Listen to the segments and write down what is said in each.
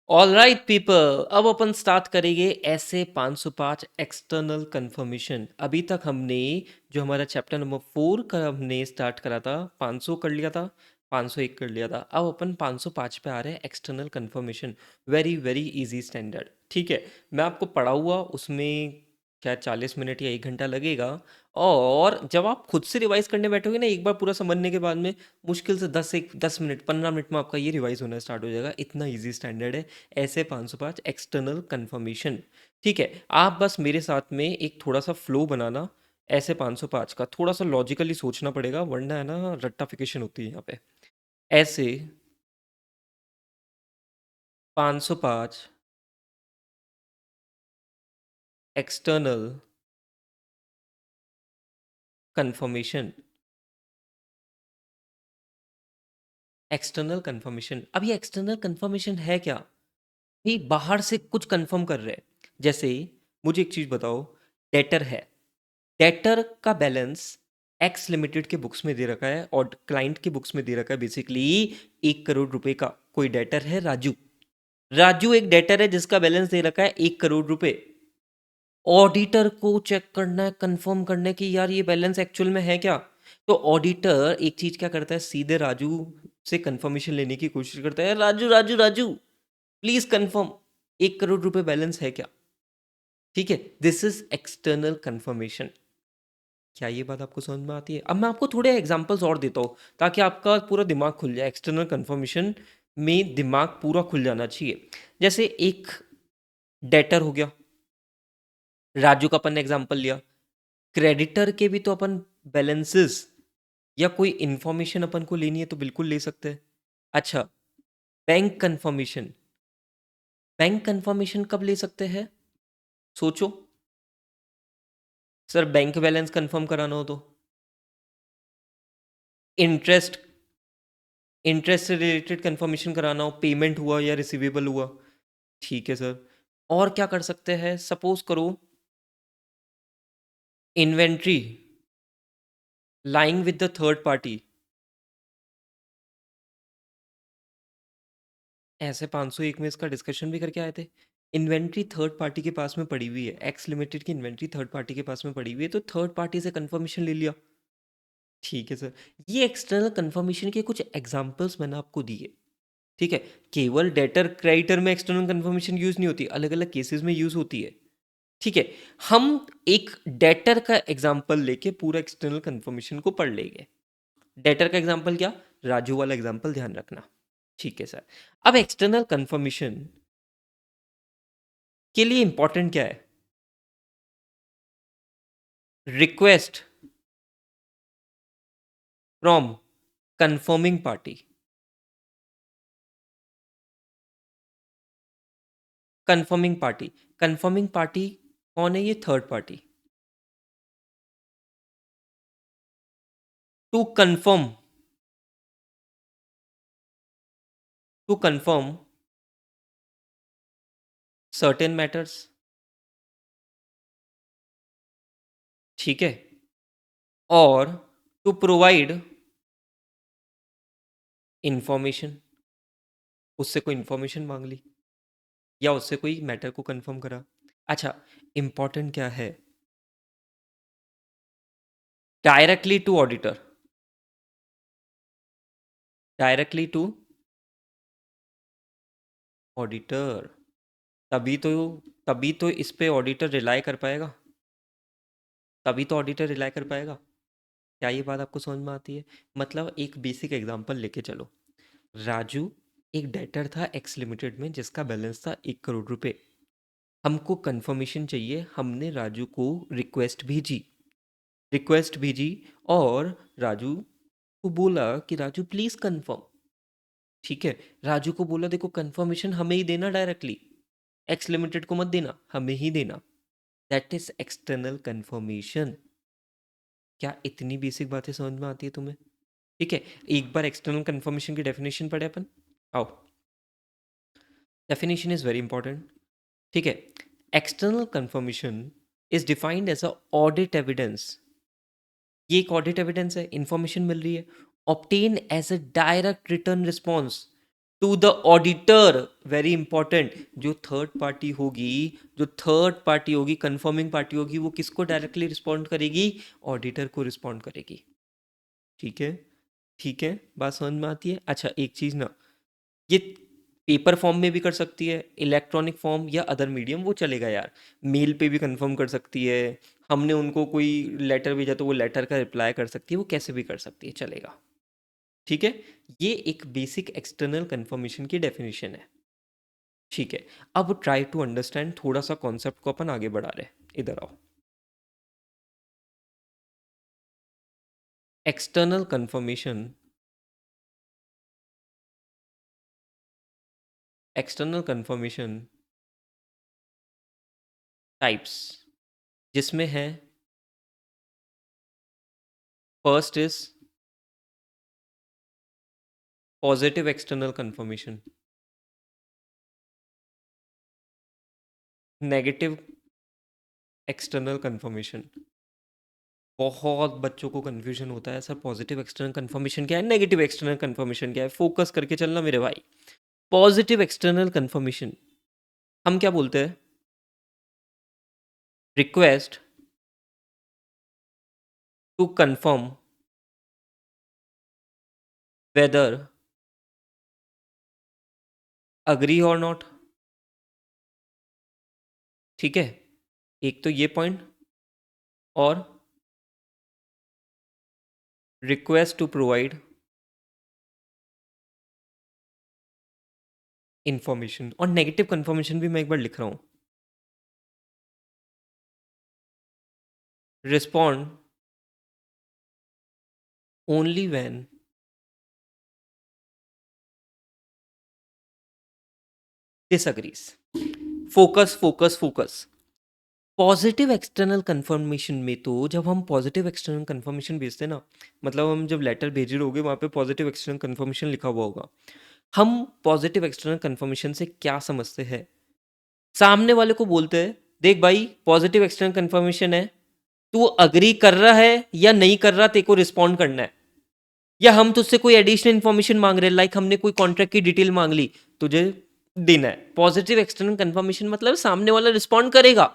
Alright people, अब अपन start करेंगे ऐसे 505 एक्सटर्नल कंफर्मेशन। अभी तक हमने जो हमारा चैप्टर नंबर 4 का हमने स्टार्ट करा था, 500 कर लिया था, 501 कर लिया था। अब अपन 505 पे आ रहे हैं external confirmation. Very very easy standard. ठीक है, मैं आपको पढ़ा हुआ उसमें क्या 40 मिनट या 1 घंटा लगेगा। और जब आप खुद से रिवाइज करने बैठोगे ना, एक बार पूरा समझने के बाद में मुश्किल से 10 मिनट 15 मिनट में आपका ये रिवाइज होना स्टार्ट हो जाएगा। इतना इजी स्टैंडर्ड है ऐसे 505 एक्सटर्नल कंफर्मेशन। ठीक है, आप बस मेरे साथ में एक थोड़ा सा फ्लो बनाना। ऐसे 505 का थोड़ा सा लॉजिकली सोचना पड़ेगा, वरना है ना रट्टाफिकेशन होती है यहाँ पे। ऐसे 505 एक्सटर्नल कंफर्मेशन। एक्सटर्नल कंफर्मेशन, अब ये एक्सटर्नल कंफर्मेशन है क्या? ये बाहर से कुछ कंफर्म कर रहे हैं। जैसे मुझे एक चीज बताओ, डेटर है, डेटर का बैलेंस एक्स लिमिटेड के बुक्स में दे रखा है और क्लाइंट के बुक्स में दे रखा है बेसिकली 1 करोड़ रुपए का। कोई डेटर है राजू, राजू एक डेटर है जिसका बैलेंस दे रखा है 1 करोड़ रुपए। ऑडिटर को चेक करना है, कंफर्म करने की यार ये बैलेंस एक्चुअल में है क्या। तो ऑडिटर एक चीज क्या करता है, सीधे राजू से कंफर्मेशन लेने की कोशिश करता है, राजू राजू राजू प्लीज कंफर्म 1 करोड़ रुपए बैलेंस है क्या। ठीक है, दिस इज एक्सटर्नल कंफर्मेशन। क्या ये बात आपको समझ में आती है? अब मैं आपको थोड़े एग्जांपल्स और देता हूँ ताकि आपका पूरा दिमाग खुल जाए। एक्सटर्नल कंफर्मेशन में दिमाग पूरा खुल जाना चाहिए। जैसे एक डेटर हो गया, राजू का अपन ने एग्जांपल लिया। क्रेडिटर के भी तो अपन बैलेंसेस या कोई इंफॉर्मेशन अपन को लेनी है तो बिल्कुल ले सकते हैं। अच्छा, बैंक कंफर्मेशन, बैंक कंफर्मेशन कब ले सकते हैं? सोचो। सर बैंक बैलेंस कंफर्म कराना हो तो, इंटरेस्ट, इंटरेस्ट से रिलेटेड कंफर्मेशन कराना हो, पेमेंट हुआ या रिसीवेबल हुआ। ठीक है सर। और क्या कर सकते हैं, सपोज करो inventory lying with the third party. ऐसे 501 में इसका डिस्कशन भी करके आए थे। इन्वेंट्री थर्ड पार्टी के पास में पड़ी हुई है, एक्स लिमिटेड की इन्वेंट्री थर्ड पार्टी के पास में पड़ी हुई है, तो थर्ड पार्टी से कंफर्मेशन ले लिया। ठीक है सर। ये एक्सटर्नल कंफर्मेशन के कुछ एग्जांपल्स मैंने आपको दिए। ठीक है, केवल डेटर क्रेडिटर में एक्सटर्नल कंफर्मेशन यूज नहीं होती, अलग अलग केसेस में यूज होती है। ठीक है, हम एक डेटर का एग्जांपल लेके पूरा एक्सटर्नल कंफर्मेशन को पढ़ लेंगे। डेटर का एग्जांपल क्या, राजू वाला एग्जांपल ध्यान रखना। ठीक है सर। अब एक्सटर्नल कंफर्मेशन के लिए इंपॉर्टेंट क्या है, request from confirming party. Confirming party, confirming party कौन है? ये third party. To confirm, to confirm certain matters. ठीक है, और टू प्रोवाइड इंफॉर्मेशन, उससे कोई इंफॉर्मेशन मांग ली या उससे कोई मैटर को कंफर्म करा। अच्छा, इंपॉर्टेंट क्या है, directly to auditor, directly to auditor. तभी तो, तभी तो इस पे ऑडिटर रिलाई कर पाएगा, तभी तो ऑडिटर रिलाई कर पाएगा। क्या ये बात आपको समझ में आती है? मतलब एक बेसिक एग्जांपल लेके चलो। राजू एक डेटर था एक्स लिमिटेड में जिसका बैलेंस था 1 करोड़ रुपए। हमको कंफर्मेशन चाहिए, हमने राजू को रिक्वेस्ट भेजी, रिक्वेस्ट भेजी और राजू को बोला कि राजू प्लीज कंफर्म। ठीक है, राजू को बोला देखो कंफर्मेशन हमें ही देना, डायरेक्टली एक्स लिमिटेड को मत देना, हमें ही देना। That is external confirmation. क्या इतनी बेसिक बातें समझ में आती है तुम्हें? ठीक है, एक बार एक्सटर्नल कंफर्मेशन की डेफिनेशन पढ़े अपन। आओ, डेफिनेशन इज वेरी इंपॉर्टेंट। ठीक है, external confirmation is defined as a audit evidence. ये एक ऑडिट एविडेंस है, इंफॉर्मेशन मिल रही है। Obtain as a direct return response, to the auditor, very important, जो थर्ड पार्टी होगी, जो थर्ड पार्टी होगी, कंफर्मिंग पार्टी होगी, वो किसको डायरेक्टली रिस्पॉन्ड करेगी? ऑडिटर को रिस्पॉन्ड करेगी। ठीक है, ठीक है, बात समझ में आती है? अच्छा एक चीज ना, ये पेपर फॉर्म में भी कर सकती है, इलेक्ट्रॉनिक फॉर्म या अदर मीडियम, वो चलेगा यार। मेल पे भी कंफर्म कर सकती है, हमने उनको कोई लेटर भेजा तो वो लेटर का रिप्लाई कर सकती है, वो कैसे भी कर सकती है, चलेगा। ठीक है, ये एक बेसिक एक्सटर्नल कंफर्मेशन की डेफिनेशन है। ठीक है, अब ट्राई टू अंडरस्टैंड, थोड़ा सा कॉन्सेप्ट को अपन आगे बढ़ा रहे हैं, इधर आओ। External confirmation, external confirmation types, जिसमें है first is positive external confirmation, negative external confirmation. बहुत बच्चों को कंफ्यूजन होता है, सर पॉजिटिव एक्सटर्नल कंफर्मेशन क्या है, नेगेटिव एक्सटर्नल कंफर्मेशन क्या है, फोकस करके चलना मेरे भाई। पॉजिटिव एक्सटर्नल कंफर्मेशन हम क्या बोलते हैं? Request to confirm whether agree और नॉट। ठीक है, एक तो ये पॉइंट, और रिक्वेस्ट टू प्रोवाइड इंफॉर्मेशन। और नेगेटिव कंफर्मेशन भी मैं एक बार लिख रहा हूं, respond only when disagrees. Focus focus focus. Positive external confirmation में तो जब हम पॉजिटिव एक्सटर्नल कंफर्मेशन भेजते हैं ना, मतलब हम जब लेटर भेज रहे होगे वहाँ पे पॉजिटिव एक्सटर्नल कंफर्मेशन लिखा हुआ होगा, हम पॉजिटिव एक्सटर्नल कंफर्मेशन से क्या समझते हैं? सामने वाले को बोलते हैं, देख भाई पॉजिटिव एक्सटर्नल कंफर्मेशन है, तू अग्री कर रहा है या नहीं कर रहा, तेरे को रिस्पॉन्ड करना है। या हम तुझसे कोई एडिशनल इंफॉर्मेशन मांग रहे हैं, लाइक हमने कोई कॉन्ट्रैक्ट की डिटेल मांग ली, तुझे देना है। पॉजिटिव एक्सटर्नल कंफर्मेशन मतलब सामने वाला रिस्पॉन्ड करेगा।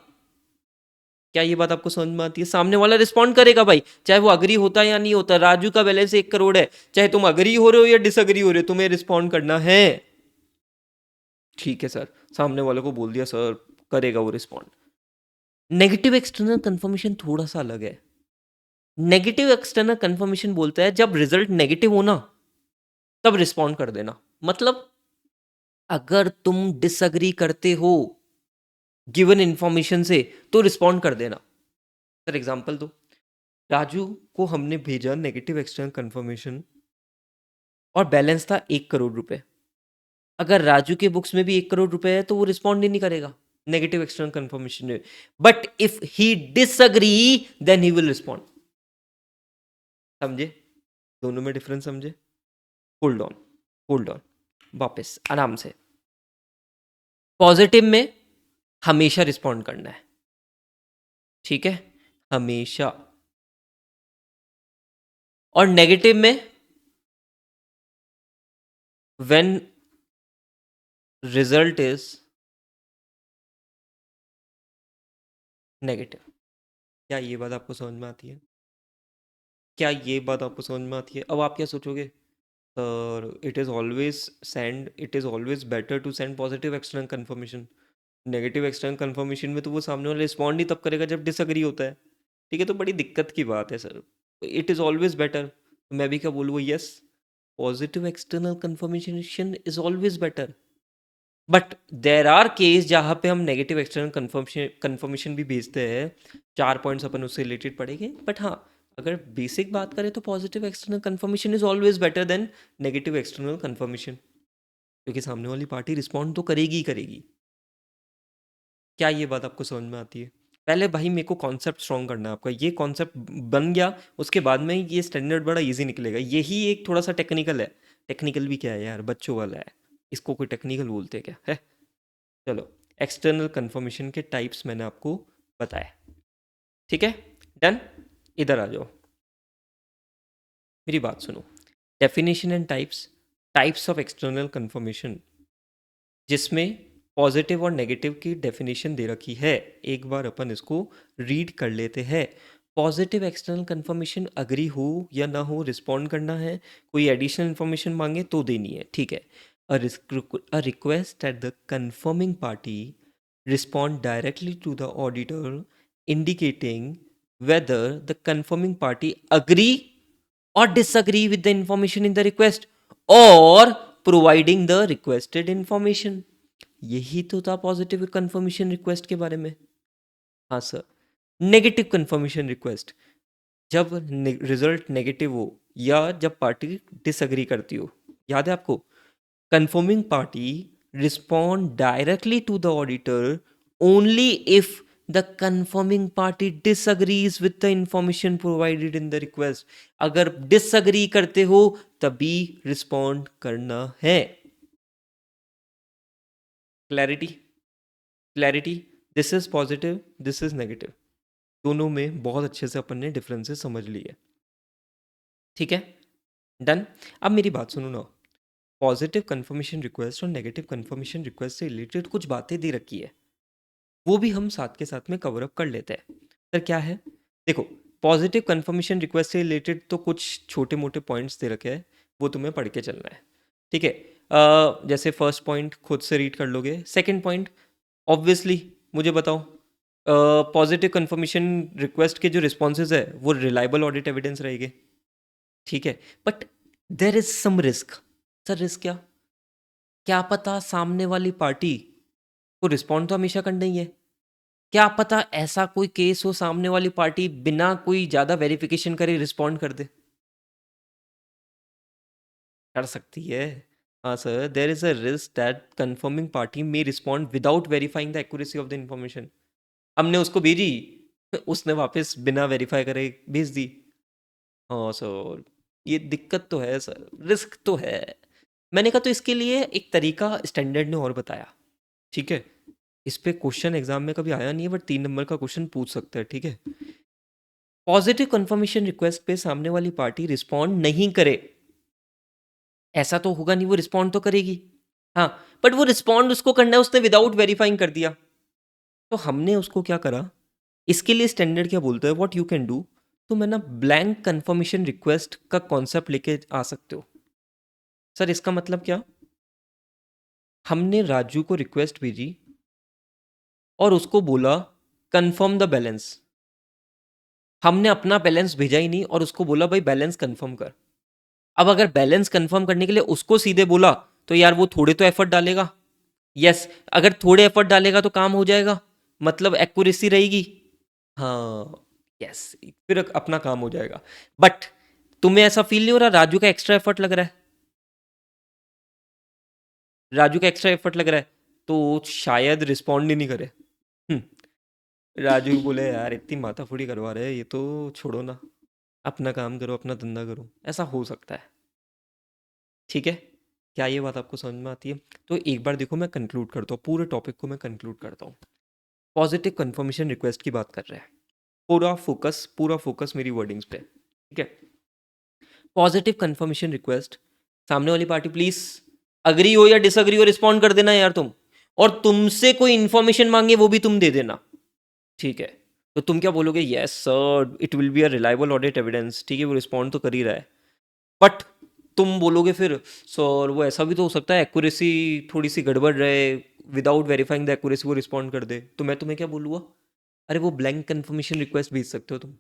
क्या ये बात आपको समझ में आती है? सामने वाला रिस्पॉन्ड करेगा भाई, चाहे वो अग्री होता है या नहीं होता। राजू का बैलेंस 1 करोड़ है, चाहे तुम अग्री हो रहे हो या डिसअग्री हो रहे हो, तुम्हें रिस्पॉन्ड करना है। ठीक है सर, सामने वाले को बोल दिया सर, करेगा वो रिस्पॉन्ड। नेगेटिव एक्सटर्नल कंफर्मेशन थोड़ा सा अलग है। नेगेटिव एक्सटर्नल कंफर्मेशन बोलता है जब रिजल्ट नेगेटिव हो ना, तब रिस्पॉन्ड कर देना। मतलब अगर तुम डिसअग्री करते हो गिवन इंफॉर्मेशन से, तो रिस्पॉन्ड कर देना। सर एग्जांपल दो। राजू को हमने भेजा नेगेटिव एक्सटर्नल कंफर्मेशन और बैलेंस था 1 करोड़ रुपए। अगर राजू के बुक्स में भी 1 करोड़ रुपए है तो वो रिस्पॉन्ड ही नहीं करेगा नेगेटिव एक्सटर्नल कंफर्मेशन में। But if he disagree then he will respond. समझे? दोनों में डिफरेंस समझे? होल्ड ऑन, होल्ड ऑन, वापस आराम से। पॉजिटिव में हमेशा रिस्पॉन्ड करना है, ठीक है, हमेशा। और नेगेटिव में व्हेन रिजल्ट इज नेगेटिव। क्या ये बात आपको समझ में आती है? क्या ये बात आपको समझ में आती है? अब आप क्या सोचोगे, sir it is always better to send positive external confirmation. Negative external confirmation में तो वो सामने वाला रिस्पॉन्ड ही तब करेगा जब डिसअग्री होता है। ठीक है, तो बड़ी दिक्कत की बात है sir. It is always better, मैं भी क्या बोलूँ, yes, positive external confirmation is always better. But there are case जहाँ पे हम नेगेटिव एक्सटर्नल कंफर्मेशन भी भेजते हैं। 4 पॉइंट्स अपन उससे रिलेटेड पढ़ेंगे, बट हाँ, अगर बेसिक बात करें तो positive external confirmation is always better than negative external confirmation, क्योंकि सामने वाली पार्टी रिस्पॉन्ड तो करेगी ही करेगी। क्या ये बात आपको समझ में आती है? पहले भाई मेरे को कॉन्सेप्ट स्ट्रॉन्ग करना है आपका, ये कॉन्सेप्ट बन गया उसके बाद में ये स्टैंडर्ड बड़ा इजी निकलेगा। यही एक थोड़ा सा टेक्निकल है। टेक्निकल भी क्या है यार, बच्चों वाला है, इसको कोई टेक्निकल बोलते हैं क्या है? चलो, एक्सटर्नल कंफर्मेशन के टाइप्स मैंने आपको बताया, ठीक है, डन। इधर आ जाओ, मेरी बात सुनो। Definition and types. Types of external confirmation, जिसमें पॉजिटिव और नेगेटिव की डेफिनेशन दे रखी है। एक बार अपन इसको रीड कर लेते हैं। पॉजिटिव एक्सटर्नल कंफर्मेशन अग्री हो या ना हो रिस्पॉन्ड करना है, कोई एडिशनल इन्फॉर्मेशन मांगे तो देनी है, ठीक है। A request at the confirming party respond directly to the auditor indicating whether the confirming party agree or disagree with the information in the request or providing the requested information। यही तो था positive confirmation request के बारे में। हाँ sir. Negative confirmation request, जब result negative हो या जब पार्टी डिसएग्री करती हो। याद है आपको? confirming party respond directly to the auditor only if the confirming party disagrees with the information provided in the request। अगर disagree करते हो तभी respond करना है। clarity, clarity, this is positive, this is negative, दोनों में बहुत अच्छे से अपन ने डिफरेंसेस समझ लिए। ठीक है, डन। अब मेरी बात सुनो ना। पॉजिटिव कंफर्मेशन रिक्वेस्ट और नेगेटिव कंफर्मेशन रिक्वेस्ट से रिलेटेड कुछ बातें दे रखी है, वो भी हम साथ के साथ में कवर अप कर लेते हैं। सर क्या है? देखो, पॉजिटिव कंफर्मेशन रिक्वेस्ट से रिलेटेड तो कुछ छोटे मोटे पॉइंट्स दे रखे हैं, वो तुम्हें पढ़ के चलना है। ठीक है, जैसे फर्स्ट पॉइंट खुद से रीड कर लोगे। सेकंड पॉइंट, ऑब्वियसली मुझे बताओ, पॉजिटिव कंफर्मेशन रिक्वेस्ट के जो रिस्पॉन्सेज है वो रिलायबल ऑडिट एविडेंस रहेंगे। ठीक है, but there is some risk. Sir risk क्या? क्या पता सामने वाली पार्टी को रिस्पॉन्ड तो हमेशा करना ही है। क्या पता ऐसा कोई केस हो सामने वाली पार्टी बिना कोई ज्यादा वेरिफिकेशन करे रिस्पॉन्ड कर दे। कर सकती है। हाँ sir, there is a risk that confirming party may respond without verifying the accuracy of the information. हमने उसको भेजी, उसने वापस बिना वेरीफाई करे भेज दी। हाँ सर, ये दिक्कत तो है सर, रिस्क तो है। मैंने कहा तो इसके लिए एक तरीका स्टैंडर्ड ने और बताया। ठीक है, इस पे क्वेश्चन एग्जाम में कभी आया नहीं है, बट 3 नंबर का क्वेश्चन पूछ सकता है। ठीक है, पॉजिटिव कंफर्मेशन रिक्वेस्ट पे सामने वाली पार्टी रिस्पॉन्ड नहीं करे, ऐसा तो होगा नहीं, वो रिस्पॉन्ड तो करेगी। हाँ, बट वो रिस्पॉन्ड उसको करना है, उसने विदाउट वेरीफाइंग कर दिया। तो हमने उसको क्या करा, इसके लिए स्टैंडर्ड क्या बोलता है, व्हाट यू कैन डू। तो मैं ना ब्लैंक कंफर्मेशन रिक्वेस्ट का कॉन्सेप्ट लेके आ सकते हो। सर इसका मतलब क्या? हमने राजू को रिक्वेस्ट भेजी और उसको बोला कंफर्म द बैलेंस। हमने अपना बैलेंस भेजा ही नहीं और उसको बोला भाई बैलेंस कंफर्म कर। अब अगर बैलेंस कंफर्म करने के लिए उसको सीधे बोला तो यार वो थोड़े तो एफर्ट डालेगा। यस, अगर थोड़े एफर्ट डालेगा तो काम हो जाएगा, मतलब एक्यूरेसी रहेगी। हाँ, यस, फिर अपना काम हो जाएगा। बट तुम्हें ऐसा फील नहीं हो रहा राजू का एक्स्ट्रा एफर्ट लग रहा है? राजू का एक्स्ट्रा एफर्ट लग रहा है तो शायद रिस्पॉन्ड ही नहीं करे। राजू बोले यार इतनी माथाफोड़ी करवा रहे हैं, ये तो छोड़ो ना, अपना काम करो, अपना धंधा करो, ऐसा हो सकता है। ठीक है, क्या ये बात आपको समझ में आती है? तो एक बार देखो, मैं कंक्लूड करता हूँ, पूरे टॉपिक को मैं कंक्लूड करता हूँ। पॉजिटिव कंफर्मेशन रिक्वेस्ट की बात कर रहे हैं, पूरा फोकस मेरी वर्डिंग्स पे। ठीक है, पॉजिटिव कंफर्मेशन रिक्वेस्ट, सामने वाली पार्टी प्लीज अग्री हो या डिसअग्री हो रिस्पॉन्ड कर देना यार तुम, और तुमसे कोई इंफॉर्मेशन मांगे वो भी तुम दे देना। ठीक है, तो तुम क्या बोलोगे? Yes sir, it will be a reliable audit evidence. ठीक है, वो रिस्पॉन्ड तो कर ही रहा है, बट तुम बोलोगे फिर सर वो ऐसा भी तो हो सकता है एक्यूरेसी थोड़ी सी गड़बड़ रहे, विदाउट वेरीफाइंग द एक्यूरेसी वो रिस्पॉन्ड कर दे। तो मैं तुम्हें क्या बोलूँगा? अरे वो ब्लैंक कंफर्मेशन रिक्वेस्ट भेज सकते हो तुम।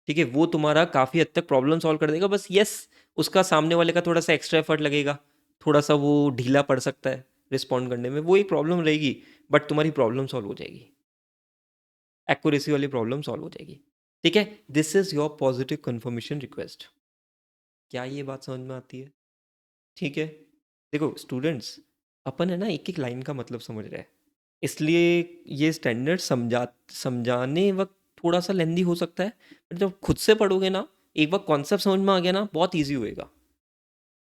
ठीक है, वो तुम्हारा काफ़ी हद तक प्रॉब्लम सॉल्व कर देगा। बस यस, उसका सामने वाले का थोड़ा सा एक्स्ट्रा एफर्ट लगेगा, थोड़ा सा वो ढीला पड़ सकता है रिस्पॉन्ड करने में, वो एक प्रॉब्लम रहेगी, बट तुम्हारी प्रॉब्लम सॉल्व हो जाएगी, एक्यूरेसी वाली प्रॉब्लम सॉल्व हो जाएगी। ठीक है, this is your positive confirmation request. क्या ये बात समझ में आती है? ठीक है, देखो स्टूडेंट्स, अपन है ना एक एक लाइन का मतलब समझ रहे हैं, इसलिए ये स्टैंडर्ड समझाने वक्त थोड़ा सा लेंदी हो सकता है, पर जब खुद से पढ़ोगे ना, एक बार कॉन्सेप्ट समझ में आ गया ना, बहुत ईजी होएगा।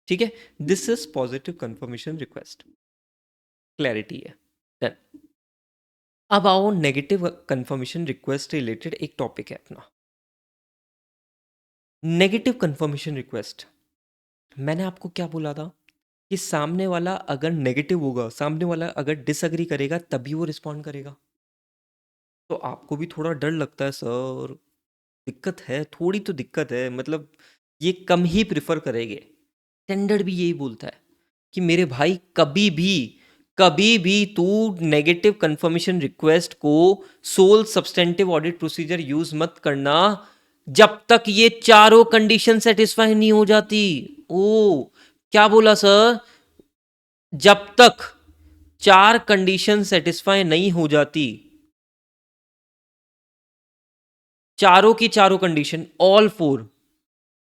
ठीक है, this is positive confirmation request, clarity है। Done. अब आओ नेगेटिव कंफर्मेशन रिक्वेस्ट रिलेटेड एक टॉपिक है अपना, नेगेटिव कंफर्मेशन रिक्वेस्ट। मैंने आपको क्या बोला था कि सामने वाला अगर नेगेटिव होगा, सामने वाला अगर डिसएग्री करेगा तभी वो रिस्पॉन्ड करेगा। तो आपको भी थोड़ा डर लगता है सर, दिक्कत है, थोड़ी तो दिक्कत है, मतलब ये कम ही प्रिफर करेंगे। स्टैंडर्ड भी यही बोलता है कि मेरे भाई कभी भी तू नेगेटिव कंफर्मेशन रिक्वेस्ट को sole substantive audit procedure use मत करना जब तक ये चारों कंडीशन सेटिस्फाई नहीं हो जाती। ओ, क्या बोला सर? जब तक चार कंडीशन सेटिस्फाई नहीं हो जाती, चारों की चारों कंडीशन, ऑल फोर,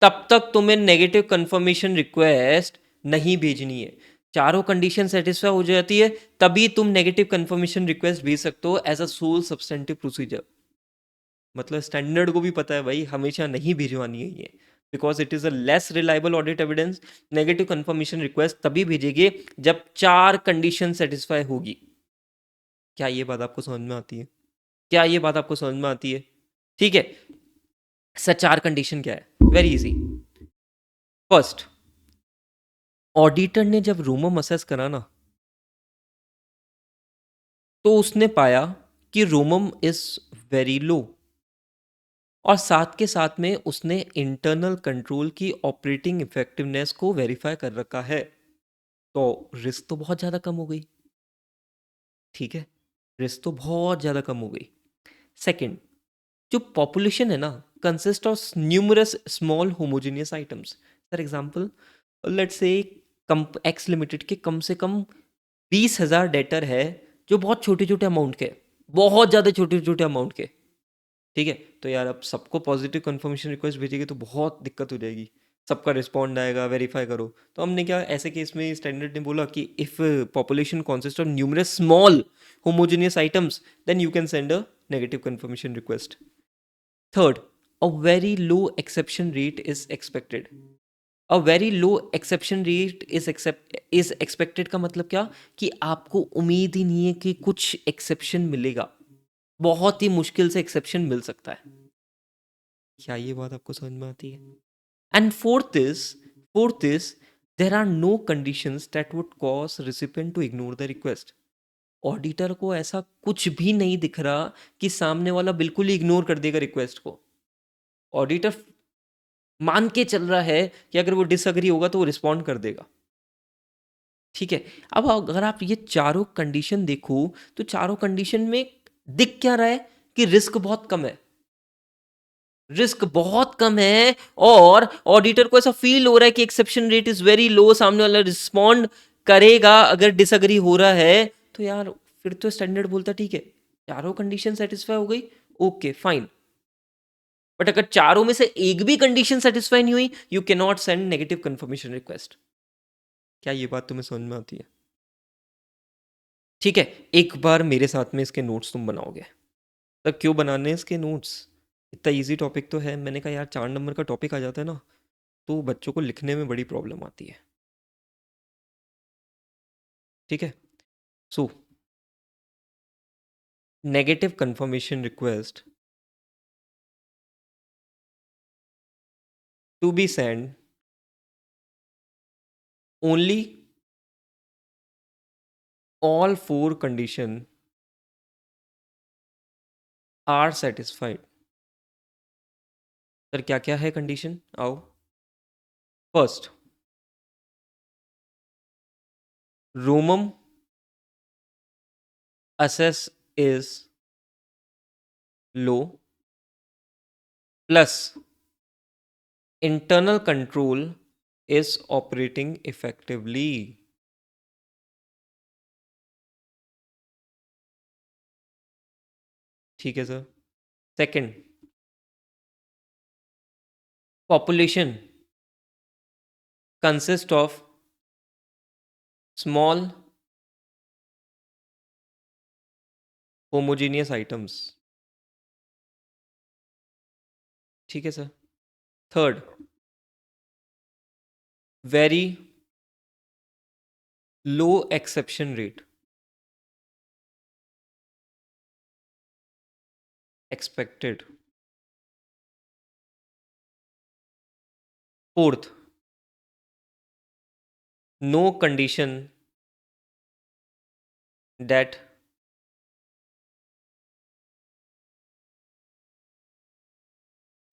तब तक तुम्हें नेगेटिव कंफर्मेशन रिक्वेस्ट नहीं भेजनी है। चारों कंडीशन सेटिस्फाई हो जाती है तभी तुम नेगेटिव कंफर्मेशन रिक्वेस्ट भेज सकते हो as a sole substantive procedure. मतलब स्टैंडर्ड को भी पता है भाई हमेशा नहीं भिजवानी है ये, because it is a less reliable audit evidence. Negative confirmation request तभी भेजेंगे जब चार कंडीशन सेटिस्फाई होगी। क्या ये बात आपको समझ में आती है? क्या ये बात आपको समझ में आती है? ठीक है सर, चार कंडीशन क्या है? Very easy. फर्स्ट, ऑडिटर ने जब रोमम असेस करा ना, तो उसने पाया कि रोमम इज वेरी लो, और साथ के साथ में उसने इंटरनल कंट्रोल की ऑपरेटिंग इफेक्टिवनेस को वेरीफाई कर रखा है। तो रिस्क तो बहुत ज़्यादा कम हो गई। ठीक है, रिस्क तो बहुत ज़्यादा कम हो गई। सेकंड, जो पॉपुलेशन है ना, consist of numerous small homogeneous items. For example, let's say x limited के कम से कम 20,000 डेटर है जो बहुत छोटे छोटे अमाउंट के, बहुत ज़्यादा छोटे छोटे अमाउंट के। ठीक है, तो यार अब सबको पॉजिटिव कंफर्मेशन रिक्वेस्ट भेजेगी तो बहुत दिक्कत हो जाएगी, सबका रिस्पॉन्ड आएगा, वेरीफाई करो। तो हमने क्या, ऐसे केस में स्टैंडर्ड ने बोला कि if population consist of numerous small homogeneous items then you can send a negative confirmation request. Third, a very low exception rate is expected. A very low exception rate is expected का मतलब क्या, कि आपको उम्मीद ही नहीं है कि कुछ एक्सेप्शन मिलेगा, बहुत ही मुश्किल से एक्सेप्शन मिल सकता है। क्या ये बात आपको समझ में आती है? And fourth is there are no conditions that would cause recipient to ignore the request. Auditor को ऐसा कुछ भी नहीं दिख रहा कि सामने वाला बिल्कुल ही इग्नोर कर देगा रिक्वेस्ट को। ऑडिटर मान के चल रहा है कि अगर वो डिसअग्री होगा तो वो रिस्पॉन्ड कर देगा। ठीक है, अब अगर आप ये चारों कंडीशन देखो, तो चारों कंडीशन में दिख क्या रहा है कि रिस्क बहुत कम है, रिस्क बहुत कम है, और ऑडिटर को ऐसा फील हो रहा है कि exception rate is very low, सामने वाला रिस्पॉन्ड करेगा अगर डिसअग्री हो रहा है। तो यार फिर तो स्टैंडर्ड बोलता ठीक है, चारों कंडीशन सेटिस्फाई हो गई, ओके फाइन। बट अगर चारों में से एक भी कंडीशन सेटिस्फाई नहीं हुई, you can not send negative confirmation request. क्या ये बात तुम्हें समझ में आती है? ठीक है, एक बार मेरे साथ में इसके नोट्स तुम बनाओगे। तब क्यों बनाने हैं इसके नोट्स? इतना इजी टॉपिक तो है, मैंने कहा यार 4 नंबर का टॉपिक आ जाता है ना, तो बच्चों को लिखने में बड़ी प्रॉब्लम आती है। ठीक है, so negative confirmation request to be send only all four condition are satisfied. Sir क्या क्या है कंडीशन, आओ। First, ROMM assess is low plus internal control is operating effectively. ठीक है sir. Second, population consist of small homogeneous items. ठीक है sir. Third, very low exception rate expected. Fourth, no condition that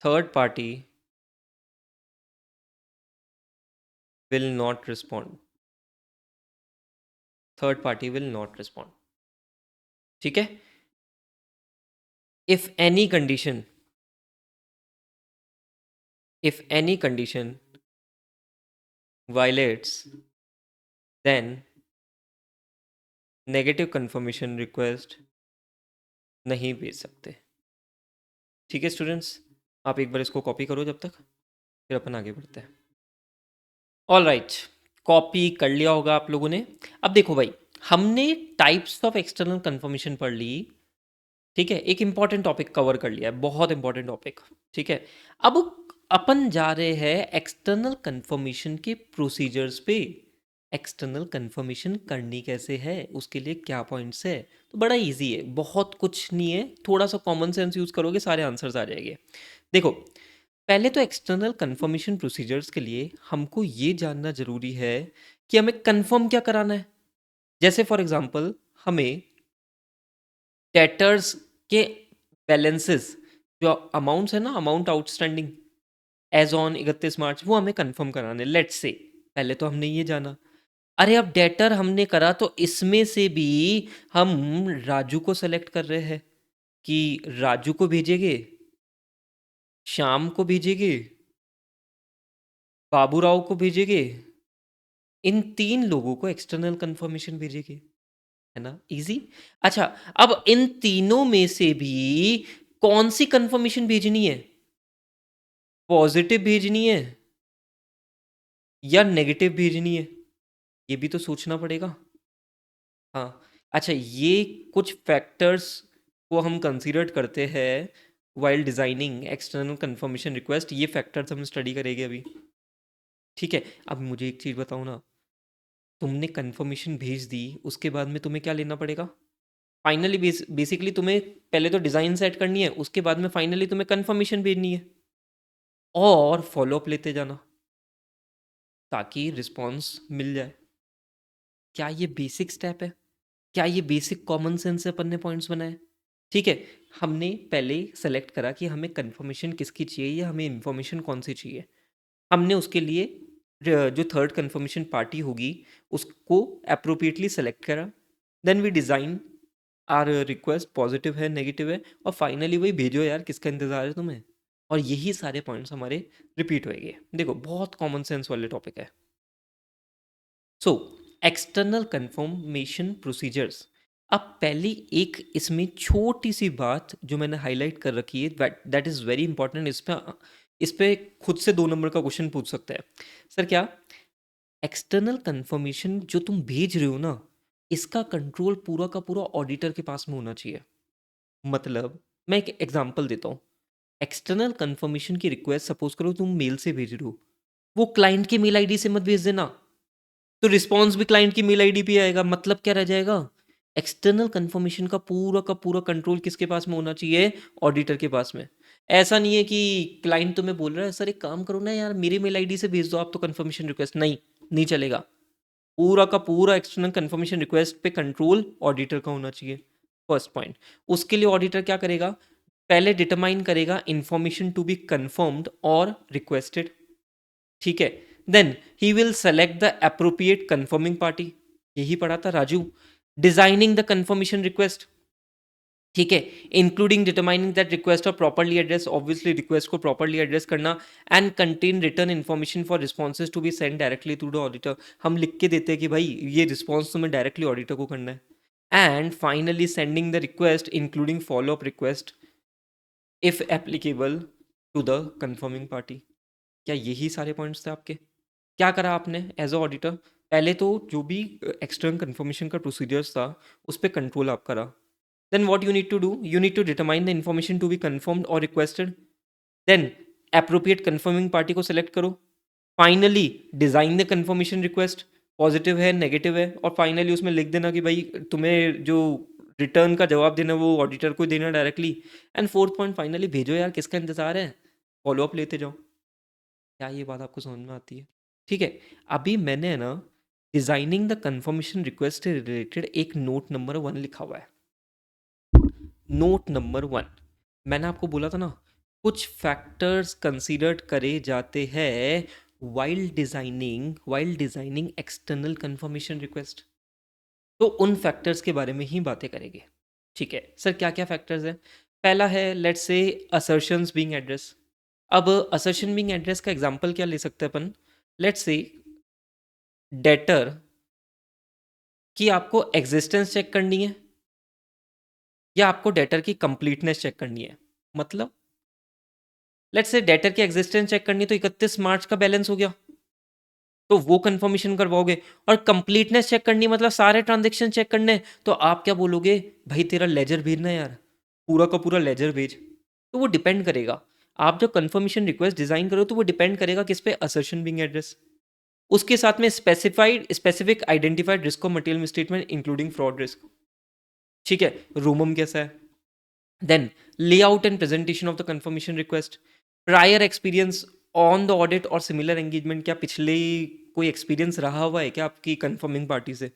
third party will not respond. Third party will not respond. ठीक है। If any condition, if any condition violates, then negative confirmation request नहीं भेज सकते। ठीक है students, आप एक बार इसको कॉपी करो जब तक, फिर अपन आगे बढ़ते हैं। ऑल राइट, कॉपी कर लिया होगा आप लोगों ने। अब देखो भाई, हमने टाइप्स ऑफ एक्सटर्नल कंफर्मेशन पढ़ ली। ठीक है, एक इंपॉर्टेंट टॉपिक कवर कर लिया है, बहुत इंपॉर्टेंट टॉपिक। ठीक है, अब अपन जा रहे हैं एक्सटर्नल कंफर्मेशन के प्रोसीजर्स पे। एक्सटर्नल कंफर्मेशन करनी कैसे है, उसके लिए क्या पॉइंट्स है। तो बड़ा इजी है, बहुत कुछ नहीं है, थोड़ा सा कॉमन सेंस यूज करोगे सारे आंसर्स आ जाएंगे। देखो, पहले तो एक्सटर्नल कंफर्मेशन प्रोसीजर्स के लिए हमको ये जानना जरूरी है कि हमें कंफर्म क्या कराना है। जैसे फॉर एग्जांपल, हमें डेटर्स के बैलेंसेस, जो अमाउंट्स है ना, अमाउंट आउटस्टैंडिंग एज ऑन 31 मार्च, वो हमें कंफर्म कराने। लेट्स से पहले तो हमने ये जाना, अरे अब डेटर हमने करा तो इसमें से भी हम राजू को सेलेक्ट कर रहे हैं कि राजू को भेजेंगे, श्याम को भेजेंगे, बाबूराव को भेजेंगे, इन 3 लोगों को एक्सटर्नल कंफर्मेशन भेजेंगे, है ना, इजी। अच्छा, अब इन तीनों में से भी कौन सी कंफर्मेशन भेजनी है, पॉजिटिव भेजनी है या नेगेटिव भेजनी है, ये भी तो सोचना पड़ेगा। हाँ, अच्छा, ये कुछ फैक्टर्स को हम कंसीडर करते हैं while designing external confirmation request. ये फैक्टर्स हम स्टडी करेंगे अभी। ठीक है, अब मुझे एक चीज़ बताओ ना, तुमने कंफर्मेशन भेज दी, उसके बाद में तुम्हें क्या लेना पड़ेगा फाइनली? बेसिकली तुम्हें पहले तो डिज़ाइन सेट करनी है, उसके बाद में फाइनली तुम्हें कंफर्मेशन भेजनी है और फॉलोअप लेते जाना ताकि रिस्पॉन्स मिल जाए। क्या ये बेसिक स्टेप है? क्या ये बेसिक कॉमन सेंस से अपन ने पॉइंट्स बनाए? ठीक है, हमने पहले सेलेक्ट करा कि हमें कंफर्मेशन किसकी चाहिए या हमें इंफॉर्मेशन कौन सी चाहिए। हमने उसके लिए जो थर्ड कंफर्मेशन पार्टी होगी उसको अप्रोप्रिएटली सेलेक्ट करा। Then we design our request, positive है नेगेटिव है, और फाइनली वही भेजो यार, किसका इंतज़ार है तुम्हें। और यही सारे पॉइंट्स हमारे रिपीट होएंगे। देखो, बहुत कॉमन सेंस वाले टॉपिक है। So external confirmation procedures. अब पहली एक इसमें छोटी सी बात जो मैंने हाईलाइट कर रखी है, दैट इज़ वेरी इंपॉर्टेंट। इस पे खुद से 2 नंबर का क्वेश्चन पूछ सकता है, सर क्या एक्सटर्नल कंफर्मेशन जो तुम भेज रहे हो ना, इसका कंट्रोल पूरा का पूरा ऑडिटर के पास में होना चाहिए। मतलब, मैं एक एग्जांपल देता हूँ। एक्सटर्नल कंफर्मेशन की रिक्वेस्ट सपोज करो तुम मेल से भेज रहे हो, वो क्लाइंट के मेल आईडी से मत भेज देना, तो रिस्पॉन्स भी क्लाइंट की मेल आईडी पे आएगा। मतलब क्या रह जाएगा, एक्सटर्नल कंफर्मेशन का पूरा कंट्रोल किसके पास में होना चाहिए, ऑडिटर के पास में। ऐसा नहीं है कि क्लाइंट तुम्हें बोल रहा है सर एक काम करो ना यार, मेरी मेल आईडी से भेज दो आप तो कंफर्मेशन रिक्वेस्ट, नहीं, नहीं चलेगा। पूरा का पूरा एक्सटर्नल कंफर्मेशन रिक्वेस्ट पे कंट्रोल ऑडिटर का होना चाहिए। First point. उसके लिए ऑडिटर क्या करेगा, पहले डिटरमाइन करेगा इंफॉर्मेशन टू बी कंफर्म्ड और रिक्वेस्टेड। ठीक है, then he will select the appropriate confirming party. यही पढ़ा था Raju. Designing the confirmation request. ठीक है, इंक्लूडिंग डिटरमाइनिंग दैट रिक्वेस्ट और प्रॉपरली एड्रेस, ऑब्वियसली रिक्वेस्ट को प्रॉपरली एड्रेस करना, and contain return information for responses to be send directly to the auditor. हम लिख के देते हैं कि भाई ये रिस्पॉन्स तुम्हें डायरेक्टली ऑडिटर को करना है। And finally sending the request including follow up request if applicable to the confirming party. क्या यही सारे पॉइंट्स थे आपके? क्या करा आपने एज अ ऑडिटर? पहले तो जो भी एक्सटर्नल कंफर्मेशन का प्रोसीजर्स था उस पर कंट्रोल आप करा। Then what you need to do, you need to determine the information to be confirmed और requested. Then appropriate confirming party को सेलेक्ट करो। Finally design the confirmation request, positive है नेगेटिव है, और फाइनली उसमें लिख देना कि भाई तुम्हें जो रिटर्न का जवाब देना वो ऑडिटर को देना directly. And fourth point, finally भेजो यार, किसका इंतजार है, फॉलो अप लेते जाओ। क्या ये बात आपको समझ में आती है? ठीक है, अभी मैंने है ना डिजाइनिंग द कंफर्मेशन रिक्वेस्ट से रिलेटेड एक नोट नंबर 1 लिखा हुआ है। नोट नंबर 1, मैंने आपको बोला था ना, कुछ फैक्टर्स कंसीडर्ड करे जाते हैं while designing external confirmation request. तो उन फैक्टर्स के बारे में ही बातें करेंगे। ठीक है सर, क्या क्या फैक्टर्स हैं? पहला है, let's say, assertions being address. अब असर्शन बीइंग एड्रेस का एग्जांपल क्या ले सकते हैं अपन? लेट्स से डेटर की आपको एग्जिस्टेंस चेक करनी है या आपको डेटर की कंप्लीटनेस चेक करनी है। मतलब लेट्स से डेटर की एग्जिस्टेंस चेक करनी है, तो 31 मार्च का बैलेंस हो गया, तो वो कंफर्मेशन करवाओगे। और कंप्लीटनेस चेक करनी है, मतलब सारे ट्रांजेक्शन चेक करने हैं, तो आप क्या बोलोगे? भाई तेरा लेजर भेजना यार, पूरा का पूरा लेजर भेज। तो वो डिपेंड करेगा, आप जो कंफर्मेशन रिक्वेस्ट डिजाइन करो तो वो डिपेंड करेगा किस पे? Assertion being address. उसके साथ में specific identified risk of material misstatement including fraud risk. ठीक है, रूमम कैसा है? Then layout and presentation of the confirmation request, prior experience on the audit और सिमिलर एंगेजमेंट। क्या पिछले कोई एक्सपीरियंस रहा हुआ है क्या आपकी कंफर्मिंग पार्टी से?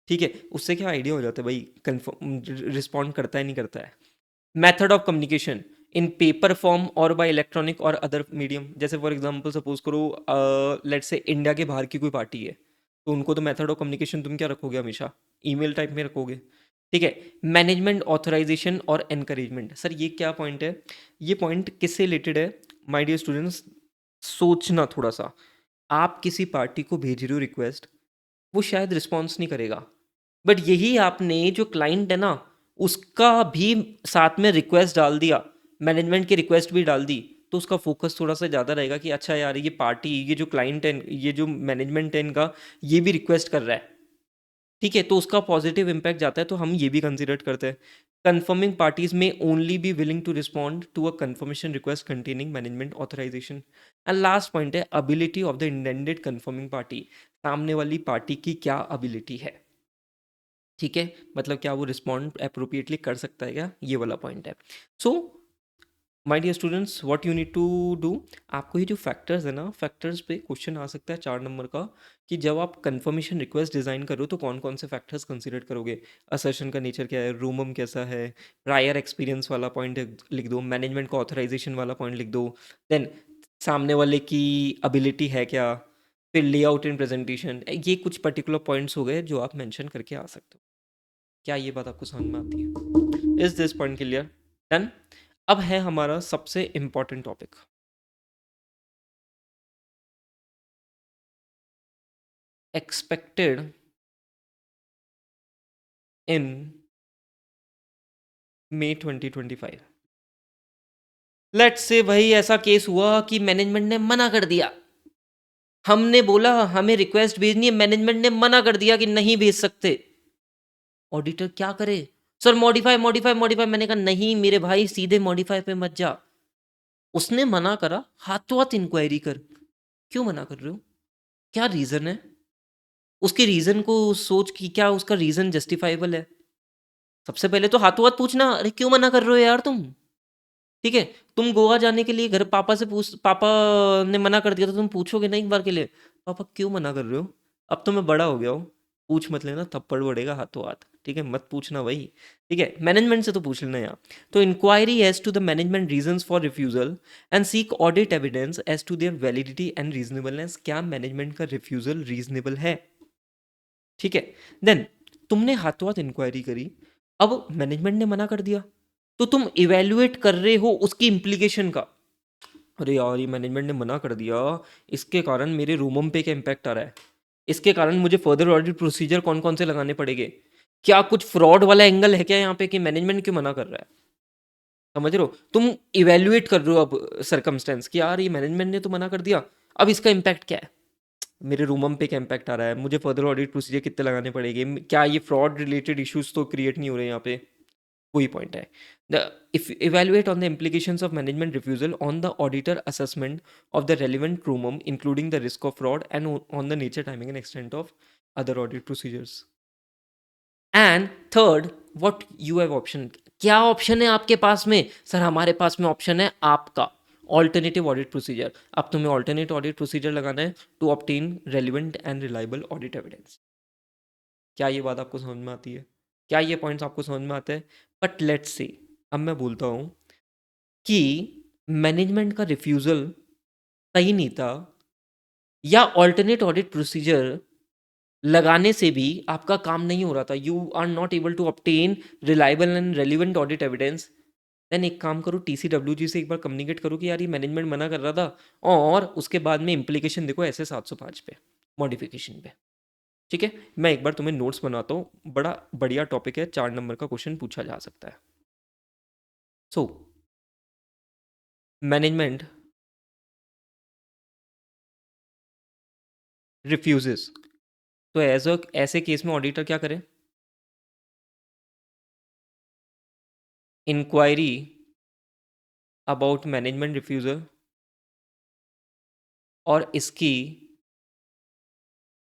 ठीक है, उससे क्या आइडिया हो जाता है भाई कंफर्म रिस्पॉन्ड करता है नहीं करता है। Method of communication in paper form और बाय इलेक्ट्रॉनिक और अदर मीडियम। जैसे फॉर एग्जांपल सपोज करो, लेट्स से इंडिया के बाहर की कोई पार्टी है, तो उनको तो मेथड ऑफ कम्युनिकेशन तुम क्या रखोगे? हमेशा ईमेल टाइप में रखोगे। ठीक है, मैनेजमेंट ऑथराइजेशन और एनकरेजमेंट। सर ये क्या पॉइंट है? ये पॉइंट किससे रिलेटेड है माय डियर स्टूडेंट्स? सोचना थोड़ा सा। आप किसी पार्टी को भेज रहे हो रिक्वेस्ट, वो शायद रिस्पॉन्स नहीं करेगा, बट यही आपने जो क्लाइंट है ना, उसका भी साथ में रिक्वेस्ट डाल दिया, मैनेजमेंट की रिक्वेस्ट भी डाल दी, तो उसका फोकस थोड़ा सा ज़्यादा रहेगा कि अच्छा यार ये पार्टी, ये जो क्लाइंट है, ये जो मैनेजमेंट है इनका, ये भी रिक्वेस्ट कर रहा है। ठीक है, तो उसका पॉजिटिव इम्पैक्ट जाता है, तो हम ये भी कंसिडर करते हैं। Confirming parties may only be willing to respond to a confirmation request containing management authorization. And last point है ability of the intended confirming party. सामने वाली पार्टी की क्या अबिलिटी है? ठीक है, मतलब क्या वो रिस्पॉन्ड अप्रोप्रिएटली कर सकता है क्या, ये वाला पॉइंट है। So my dear students, what you need to do, आपको ये जो फैक्टर्स है ना, फैक्टर्स पे क्वेश्चन आ सकता है 4 नंबर का, कि जब आप कंफर्मेशन रिक्वेस्ट डिज़ाइन करो तो कौन कौन से फैक्टर्स कंसीडर करोगे। असर्शन का नेचर क्या है, रूमम कैसा है, प्रायर एक्सपीरियंस वाला पॉइंट लिख दो, मैनेजमेंट का ऑथराइजेशन वाला पॉइंट लिख दो, देन सामने वाले की अबिलिटी है क्या, फिर लेआउट एंड प्रेजेंटेशन। ये कुछ पर्टिकुलर पॉइंट्स हो गए जो आप मेंशन करके आ सकते हो। क्या ये बात आपको समझ में आती है? Is this point clear? Done. अब है हमारा सबसे important topic, expected in May 2025। Let's say भाई ऐसा केस हुआ कि मैनेजमेंट ने मना कर दिया, हमने बोला हमें रिक्वेस्ट भेजनी है, मैनेजमेंट ने मना कर दिया कि नहीं भेज सकते। ऑडिटर क्या करे? Sir modify modify modify. मैंने कहा नहीं मेरे भाई, सीधे मॉडिफाई पे मत जा। उसने मना करा, हाथों हाथ इंक्वायरी कर, क्यों मना कर रहे हो, क्या रीजन है? उसके रीजन को सोच कि क्या उसका रीजन जस्टिफाइबल है। सबसे पहले तो हाथों हाथ पूछना, अरे क्यों मना कर रहे हो यार तुम? ठीक है, तुम गोवा जाने के लिए घर पापा से पूछ, पापा ने मना कर दिया तो तुम पूछोगे ना एक बार के लिए, पापा क्यों मना कर रहे हो? अब तो मैं बड़ा हो गया हूँ, पूछ मत लेना, थप्पड़ पड़ेगा हाथों हाथ। ठीक है, मत पूछना भाई। ठीक है, मैनेजमेंट से तो पूछ लेना यार। तो inquiry as to the management reasons for refusal and seek audit evidence as to their validity and reasonableness. क्या मैनेजमेंट का रिफ्यूजल रीजनेबल है? ठीक है, देन तुमने हाथों हाथ इंक्वायरी करी, अब मैनेजमेंट ने मना कर दिया, तो तुम इवेल्युएट कर रहे हो उसकी इम्प्लीकेशन का। अरे यार ये मैनेजमेंट ने मना कर दिया, इसके कारण मेरे रूमम पे क्या इम्पैक्ट आ रहा है, इसके कारण मुझे फर्दर ऑडिट प्रोसीजर कौन कौन से लगाने पड़ेंगे, क्या कुछ फ्रॉड वाला एंगल है क्या यहाँ पे कि मैनेजमेंट क्यों मना कर रहा है? समझ रहे हो? तुम इवेल्युएट कर रहे हो अब सर्कमस्टेंस कि यार ये मैनेजमेंट ने तो मना कर दिया, अब इसका इम्पैक्ट क्या है, मेरे रूमम पे क्या इम्पैक्ट आ रहा है, मुझे फर्दर ऑडिट प्रोसीजर कितने लगाने पड़ेंगे, क्या ये फ्रॉड रिलेटेड इश्यूज तो क्रिएट नहीं हो रहे यहाँ पे? वही पॉइंट है। The if evaluate on the implications of management refusal on the auditor assessment of the relevant ROMM including the risk of fraud and on the nature timing and extent of other audit procedures. And third, what you have option. क्या option है आपके पास में? Sir हमारे पास में option है आपका, alternative audit procedure, अब तुम्हें ऑल्टरनेट ऑडिट प्रोसीजर लगाना है to obtain relevant and reliable audit evidence. क्या ये बात आपको समझ में आती है? क्या ये पॉइंट्स आपको समझ में आते हैं? बट लेट्स से, अब मैं बोलता हूँ कि मैनेजमेंट का रिफ्यूज़ल सही नहीं था, या ऑल्टरनेट ऑडिट प्रोसीजर लगाने से भी आपका काम नहीं हो रहा था, you are not able to obtain reliable and relevant audit evidence, then एक काम करो, TCWG से एक बार कम्युनिकेट करो कि यार ये मैनेजमेंट मना कर रहा था, और उसके बाद में इम्प्लीकेशन देखो ऐसे 705 पे मॉडिफिकेशन पे। ठीक है, मैं एक बार तुम्हें नोट्स बनाता हूँ, बड़ा बढ़िया टॉपिक है, 4 नंबर का क्वेश्चन पूछा जा सकता है। सो मैनेजमेंट रिफ्यूजेस, तो ऐसे केस में ऑडिटर क्या करे? इंक्वायरी अबाउट मैनेजमेंट रिफ्यूजल और इसकी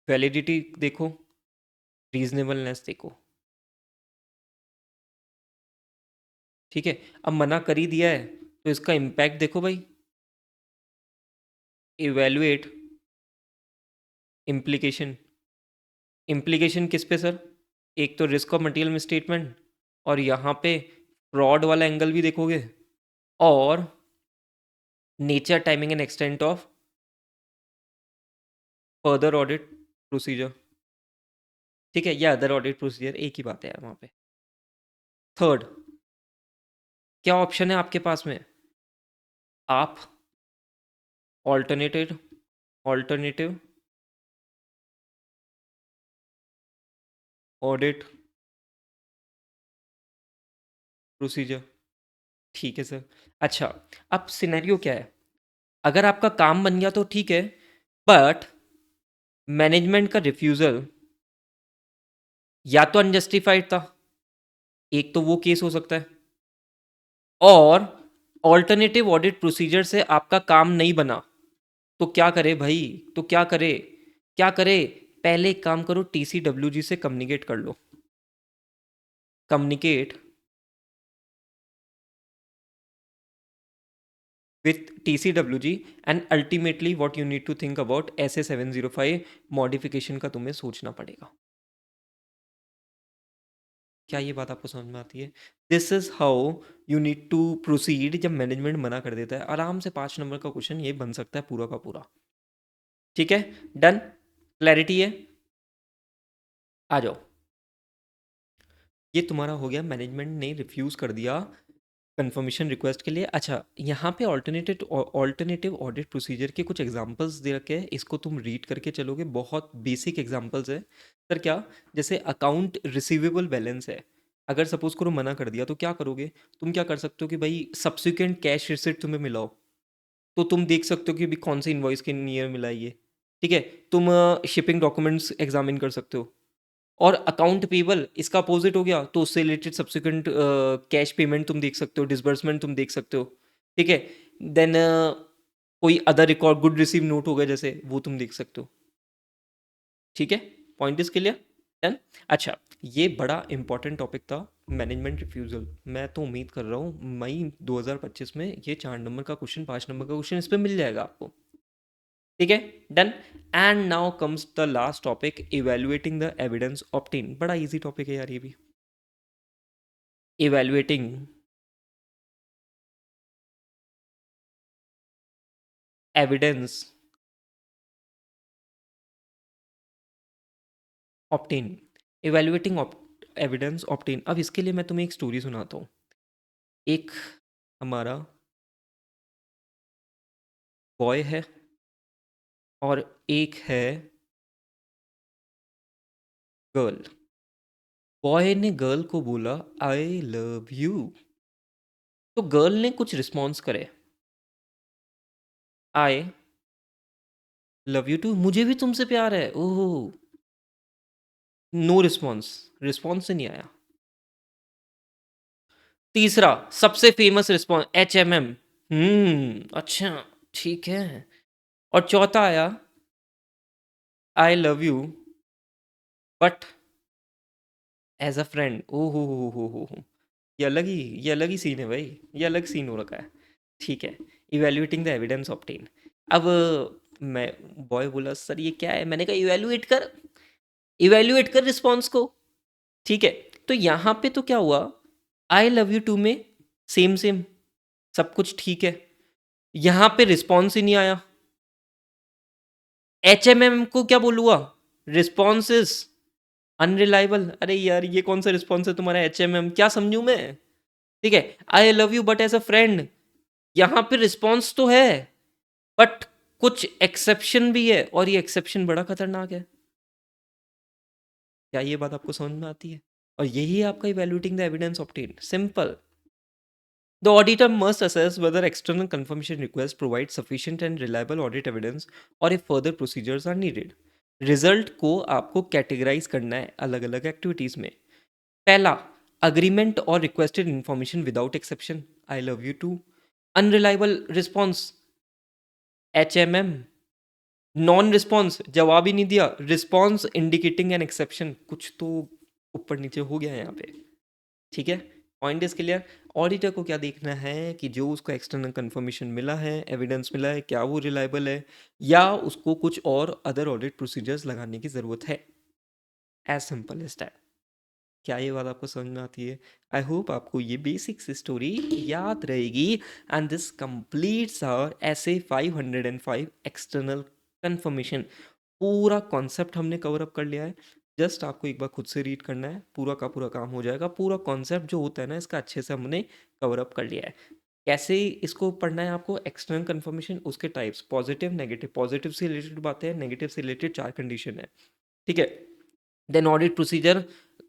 वैलिडिटी देखो, रीजनेबलनेस देखो। ठीक है, अब मना कर ही दिया है तो इसका इम्पैक्ट देखो भाई, इवेल्युएट इम्प्लीकेशन। इम्प्लीकेशन किस पे सर? एक तो रिस्क ऑफ मटेरियल मिसस्टेटमेंट, और यहाँ पे फ्रॉड वाला एंगल भी देखोगे, और nature, timing and extent of further audit procedure. ठीक है, या अदर ऑडिट प्रोसीजर, एक ही बात है यार वहाँ पे। थर्ड, क्या ऑप्शन है आपके पास में? आप ऑल्टरनेटिव ऑल्टरनेटिव ऑडिट प्रोसीजर। ठीक है सर। अच्छा, अब सिनेरियो क्या है? अगर आपका काम बन गया तो ठीक है, बट मैनेजमेंट का रिफ्यूज़ल या तो अनजस्टिफाइड था, एक तो वो केस हो सकता है, और ऑल्टरनेटिव ऑडिट प्रोसीजर से आपका काम नहीं बना, तो क्या करे भाई? तो क्या करे? क्या करे? पहले एक काम करो, TCWG से कम्युनिकेट कर लो, communicate with TCWG, and ultimately what you need to think about SA 705 modification का तुम्हें सोचना पड़ेगा। क्या ये बात आपको समझ में आती है? This is how you need to proceed जब मैनेजमेंट मना कर देता है। आराम से 5 नंबर का क्वेश्चन ये बन सकता है पूरा का पूरा। ठीक है, डन, क्लैरिटी है? आ जाओ, ये तुम्हारा हो गया, मैनेजमेंट ने रिफ्यूज़ कर दिया कंफर्मेशन रिक्वेस्ट के लिए। अच्छा, यहाँ पे ऑल्टरनेटिव ऑडिट प्रोसीजर के कुछ एग्जांपल्स दे रखे हैं, इसको तुम रीड करके चलोगे, बहुत बेसिक एग्जांपल्स है सर। क्या? जैसे अकाउंट रिसीवेबल बैलेंस है, अगर सपोज करो मना कर दिया तो क्या करोगे? तुम क्या कर सकते हो कि भाई सब्सिक्वेंट कैश रिसिप्ट तुम्हें मिला हो, तो तुम देख सकते हो कि भी कौन से इन्वॉइस के नियर मिला है ये। ठीक है, तुम शिपिंग डॉक्यूमेंट्स एग्जामिन कर सकते हो, और अकाउंट पेबल इसका अपोजिट हो गया, तो उससे रिलेटेड सब्सिक्वेंट कैश पेमेंट तुम देख सकते हो, डिसबर्समेंट तुम देख सकते हो। ठीक है, देन कोई other record, good receive note हो गया जैसे, वो तुम देख सकते हो। ठीक है, पॉइंट इज क्लियर? डन। अच्छा, ये बड़ा इंपॉर्टेंट टॉपिक था, मैनेजमेंट रिफ्यूजल। मैं तो उम्मीद कर रहा हूँ मई 2025 में ये 4 नंबर का क्वेश्चन, 5 नंबर का क्वेश्चन इस पर मिल जाएगा आपको। ठीक है, done. And now comes the last topic, evaluating the evidence obtain. बड़ा इजी टॉपिक है यार ये भी। Evaluating evidence obtain, evaluating evidence obtain. अब इसके लिए मैं तुम्हें एक स्टोरी सुनाता हूँ। एक हमारा बॉय है, और एक है गर्ल। बॉय ने गर्ल को बोला आई लव यू, तो गर्ल ने कुछ रिस्पॉन्स करे, आई लव यू टू, मुझे भी तुमसे प्यार है। ओह, नो रिस्पॉन्स, रिस्पॉन्स से नहीं आया। तीसरा सबसे फेमस रिस्पॉन्स, HMM, अच्छा, ठीक है। और चौथा आया, I love you but as a friend. ओ हो, ये अलग ही सीन है भाई, ये अलग सीन हो रखा है। ठीक है, इवेल्युएटिंग द एविडेंस ऑब्टेन। अब मैं बॉय बोला सर ये क्या है, मैंने कहा इवेल्युएट कर रिस्पॉन्स को। ठीक है, तो यहाँ पे तो क्या हुआ, आई लव यू टू में सेम सेम सब कुछ ठीक है, यहाँ पे रिस्पॉन्स ही नहीं आया। HMM को क्या बोलूँगा, रिस्पॉन्स इज अनरिलायबल। अरे यार ये कौन सा रिस्पॉन्स है तुम्हारा HMM, क्या समझूं मैं। ठीक है, I love you but as a friend, यहाँ पे रिस्पॉन्स तो है बट कुछ एक्सेप्शन भी है, और ये एक्सेप्शन बड़ा खतरनाक है। क्या ये बात आपको समझ में आती है? और यही है आपका evaluating the evidence obtained, simple. The auditor must assess whether external confirmation requests provide sufficient and reliable audit evidence or if further procedures are needed. Result को आपको कैटेगराइज करना है अलग अलग एक्टिविटीज में। पहला, अग्रीमेंट और requested information without exception, I love you too. Unreliable response, HMM। Non response, जवाब ही नहीं दिया, रिस्पॉन्स इंडिकेटिंग एन एक्सेप्शन, कुछ तो ऊपर नीचे हो गया है यहाँ पे। ठीक है, पॉइंट इज क्लियर। ऑडिटर को क्या देखना है कि जो उसको एक्सटर्नल कंफर्मेशन मिला है, एविडेंस मिला है, क्या वो रिलायबल है या उसको कुछ और अदर ऑडिट प्रोसीजर्स लगाने की ज़रूरत है। As simple as that. क्या ये बात आपको समझ में आती है? आई होप आपको ये बेसिक स्टोरी याद रहेगी। एंड दिस कंप्लीट्स आवर ऐसे 505 एक्सटर्नल कंफर्मेशन। पूरा कॉन्सेप्ट हमने कवर अप कर लिया है। जस्ट आपको एक बार खुद से रीड करना है, पूरा का पूरा काम हो जाएगा। पूरा कॉन्सेप्ट जो होता है ना इसका अच्छे से हमने कवर अप कर लिया है। कैसे इसको पढ़ना है आपको, एक्सटर्नल कंफर्मेशन, उसके टाइप्स, पॉजिटिव नेगेटिव, पॉजिटिव से रिलेटेड बातें हैं, नेगेटिव से रिलेटेड 4 कंडीशन है। ठीक है, देन ऑडिट प्रोसीजर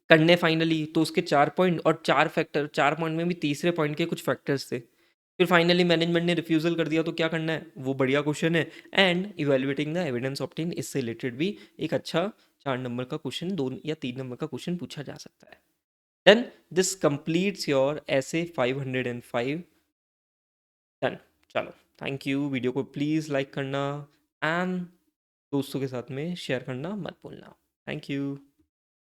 करने फाइनली तो उसके 4 पॉइंट और 4 फैक्टर, 4 पॉइंट में भी तीसरे पॉइंट के कुछ फैक्टर्स थे। फिर फाइनली मैनेजमेंट ने रिफ्यूजल कर दिया तो क्या करना है, वो बढ़िया क्वेश्चन है। And evaluating the evidence obtain, इससे रिलेटेड भी एक अच्छा 4 नंबर का क्वेश्चन, 2 या 3 नंबर का क्वेश्चन पूछा जा सकता है। देन दिस कंप्लीट्स योर ऐसे 505 डन। चलो, थैंक यू। वीडियो को प्लीज़ लाइक करना एंड दोस्तों के साथ में शेयर करना मत भूलना। Thank you.